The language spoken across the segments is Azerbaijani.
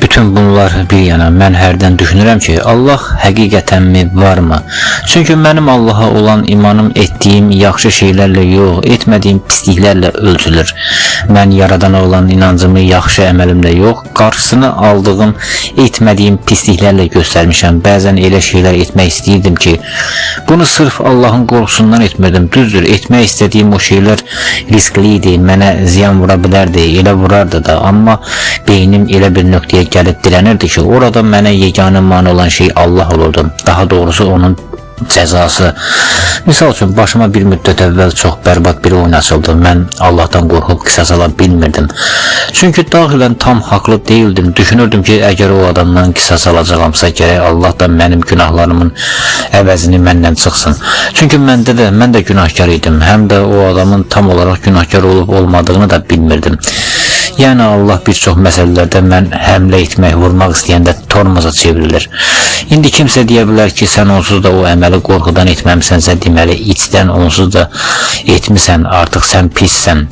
Bütün bunlar bir yana, mən hərdən düşünürəm ki, Allah həqiqətənmi varmı? Çünki mənim Allaha olan imanım etdiyim yaxşı şeylərlə yox, etmədiyim pisliklərlə ölçülür. Mən yaradana olan inancımı yaxşı əməlimlə yox, qarşısını aldığım, etmədiyim pisliklərlə göstərmişəm. Bəzən elə şeylər etmək istəyirdim ki, bunu sırf Allahın qorxusundan etmirdim. Düzdür, etmək istədiyim o şeylər riskli idi, mənə ziyan vura bilərdi, elə vurardı da. Amma beynim elə bir nöqtəyə gəlib dilənirdi ki, orada mənə yeganə mane olan şey Allah olurdu. Daha doğrusu onun cəzası. Misal üçün, başıma bir müddət əvvəl çox bərbad bir oyun açıldı. Mən Allahdan qorxub qisas ala bilmirdim. Çünki daxilən tam haqlı değildim. Düşünürdüm ki, əgər o adamdan qisas alacağamsa, gərək Allah da mənim günahlarımın əvəzini məndən çıxsın. Çünki mən də günahkar idim. Həm də o adamın tam olaraq günahkar olub olmadığını da bilmirdim. Yəni Allah bir çox məsələlərdə mən həmlə etmək, vurmaq istəyəndə tormoza çevrilir. İndi kimsə deyə bilər ki, sən onsuz da o əməli qorxudan etməmisənsə, deməli içdən onsuz da etmisən, artıq sən pissən.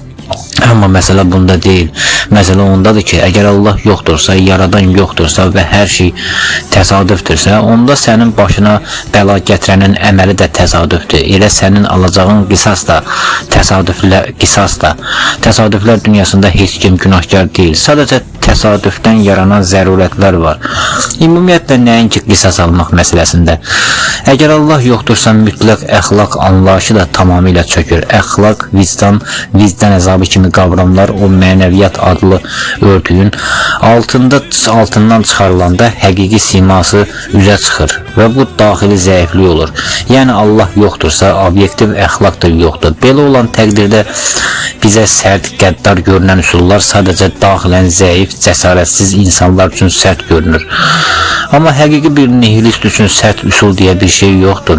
Amma məsələ bunda deyil. Məsələ ondadır ki, əgər Allah yoxdursa, yaradan yoxdursa və hər şey təsadüfdürsə, onda sənin başına bəla gətirənin əməli də təsadüfdür. Elə sənin alacağın qisas da, qisas da. Təsadüflər dünyasında heç kim günahkar deyil. Sadəcə təsadüfdən yaranan zərurətlər var. Ümumiyyətlə nəinki qisas almaq məsələsində. Əgər Allah yoxdursa, mütləq əxlaq anlayışı da tamamilə çökür. Əxlaq, vicdan əzabı kimi qavramlar o mənəviyyat adlı örtüyün altından çıxarılanda həqiqi siması üzə çıxır və bu daxili zəiflik olur. Yəni Allah yoxdursa, obyektiv əxlaq da yoxdur. Belə olan təqdirdə bizə sərt, qəddar görünən üsullar sadəcə daxilən zəif, cəsarətsiz insanlar üçün sərt görünür. Amma həqiqi bir nihilist üçün sərt üsul deyə bir şey yoxdur.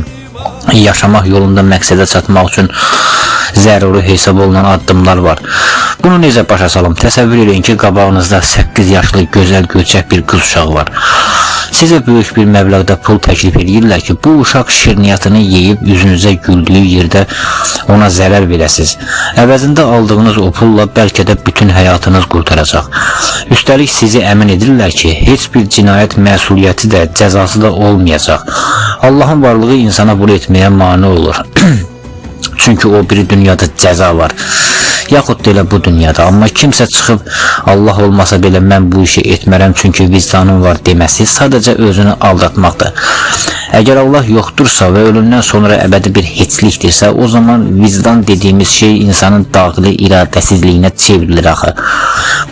Yaşamaq yolunda məqsədə çatmaq üçün zəruri hesab olunan addımlar var. Bunu necə başa salım? Təsəvvür edin ki, qabağınızda 8 yaşlı gözəl göçək bir qız uşağı var. Sizə böyük bir məbləğdə pul təklif edirlər ki, bu uşaq şirniyyatını yeyib üzünüzə güldüyü yerdə ona zərər verəsiz. Əvəzində aldığınız o pulla bəlkə də bütün həyatınız qurtaracaq. Üstəlik sizi əmin edirlər ki, heç bir cinayət məsuliyyəti də, cəzası da olmayacaq. Allahın varlığı insana bunu etməyə mane olur. Çünki o biri dünyada cəza var. Yaxud da elə bu dünyada. Amma kimsə çıxıb Allah olmasa belə mən bu işi etmərəm çünki vicdanım var deməsi sadəcə özünü aldatmaqdır. Əgər Allah yoxdursa və ölümdən sonra əbədi bir heçlikdirsə, o zaman vicdan dediğimiz şey insanın daxili iradəsizliyinə çevrilir axı.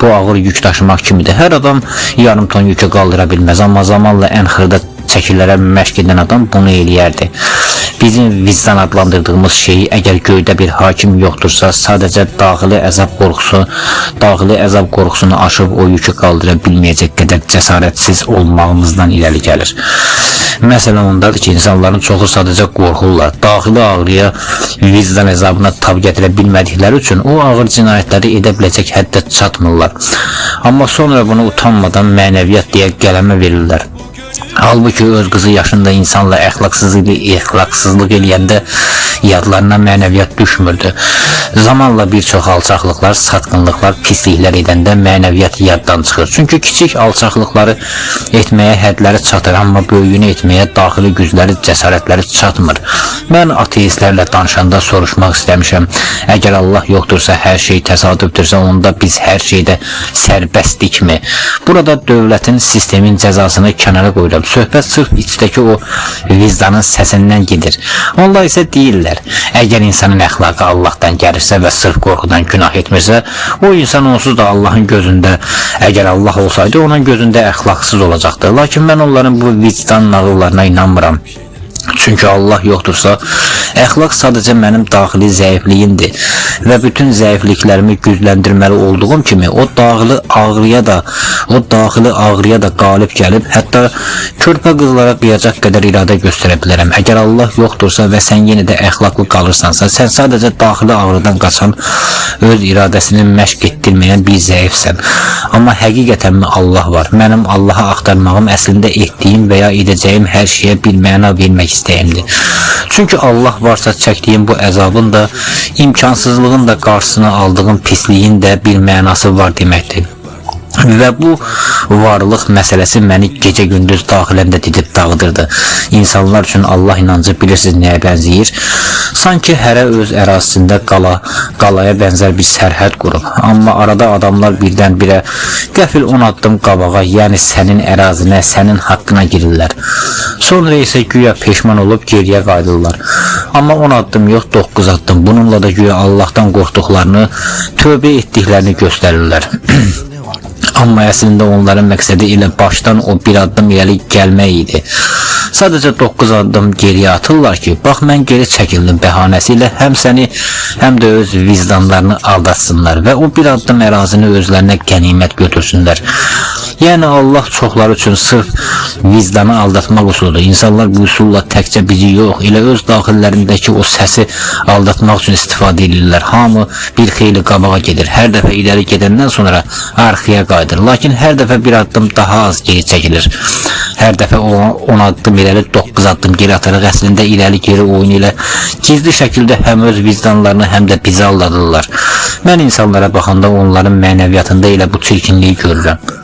Bu ağır yük daşımaq kimidir. Hər adam yarım ton yükü qaldıra bilməz, amma zamanla ən xırda çəkilərə məşq edən adam bunu eləyərdi. Bizim vicdan adlandırdığımız şeyi əgər göydə bir hakim yoxdursa, sadəcə daxili əzab qorxusunu aşıb o yükü qaldıra bilməyəcək qədər cəsarətsiz olmağımızdan irəli gəlir. Məsələn ondadır ki, insanların çoxu sadəcə qorxurlar. Daxili ağrıya, vicdan əzabına tab gətirə bilmədikləri üçün o ağır cinayətləri edə biləcək həddə çatmırlar. Amma sonra bunu utanmadan mənəviyyat deyə qələmə verirlər. Halbuki öz qızı yaşında insanla əxlaqsızlıq eləyəndə yadlarına mənəviyyat düşmürdü. Zamanla bir çox alçaqlıqlar, satqınlıqlar, pisliklər edəndə mənəviyyat yaddan çıxır. Çünki kiçik alçaqlıqları etməyə hədləri çatır, amma böyüyünü etməyə daxili gücləri, cəsarətləri çatmır. Mən ateistlərlə danışanda soruşmaq istəmişəm. Əgər Allah yoxdursa, hər şey təsadüfdürsə, onda biz hər şeydə sərbəstlikmi? Burada dövlətin, sistemin cəzasını kənara qoyuram. Söhbət sırf içdəki o vicdanın səsindən gedir. Onlar isə deyirlər, əgər insanın əxlaqı Allahdan gəlirsə və sırf qorxudan günah etmirsə, o insan onsuz da Allahın gözündə, əgər Allah olsaydı, onun gözündə əxlaqsız olacaqdı. Lakin mən onların bu vicdan nağıllarına inanmıram. Çünki Allah yoxdursa, əxlaq sadəcə mənim daxili zəifliyimdir və bütün zəifliklərimi gücləndirməli olduğum kimi o daxili ağrıya da qalib gəlib, hətta körpə qızlara qıyacaq qədər iradə göstərə bilərəm. Əgər Allah yoxdursa və sən yenə də əxlaqlı qalırsansa, sən sadəcə daxili ağrıdan qaçan, öz iradəsini məşq etdirməyən bir zəifsən. Amma həqiqətənmi Allah var? Mənim Allah'a axtarmağım əslində etdiyim və ya edəcəyim hər şeyə bir məna vermək istəyimdir. Çünki Allah varsa çəkdiyim bu əzabın da, imkansızlığın da qarşısını aldığım pisliyin də bir mənası var deməkdir. Və bu varlıq məsələsi məni gecə-gündüz daxilən də didib dağıdırdı. İnsanlar üçün Allah inancı bilirsiniz nəyə bənzəyir? Sanki hərə öz ərazisində qalaya bənzər bir sərhəd qurub. Amma arada adamlar birdən-birə qəfil 10 addım qabağa, yəni sənin ərazinə, sənin haqqına girirlər. Sonra isə güya peşman olub geriyə qayıdırlar. Amma 10 addım yox, 9 addım. Bununla da güya Allahdan qorxduqlarını, tövbə etdiklərini göstərirlər. Amma əslində onların məqsədi elə başdan o bir addım irəli gəlmək idi. Sadəcə 9 addım geriyə atırlar ki, bax mən geri çəkildim bəhanəsi ilə həm səni, həm də öz vicdanlarını aldatsınlar və o bir addım ərazini özlərinə qənimət götürsünlər. Yəni Allah çoxları üçün sırf vicdanı aldatmaq üsuludur. İnsanlar bu üsulla təkcə bizi yox, elə öz daxillərindəki o səsi aldatmaq üçün istifadə edirlər. Hamı bir xeyli qabağa gedir. Hər dəfə irəli gedəndən sonra arxaya qayıdır. Lakin hər dəfə bir addım daha az geri çəkilir. Hər dəfə 10 addım irəli, 9 addım geri ataraq əslində irəli-geri oyun ilə gizli şəkildə həm öz vicdanlarını, həm də bizi aldadırlar. Mən insanlara baxanda onların mənəviyyatında elə bu çirkinliyi görürəm.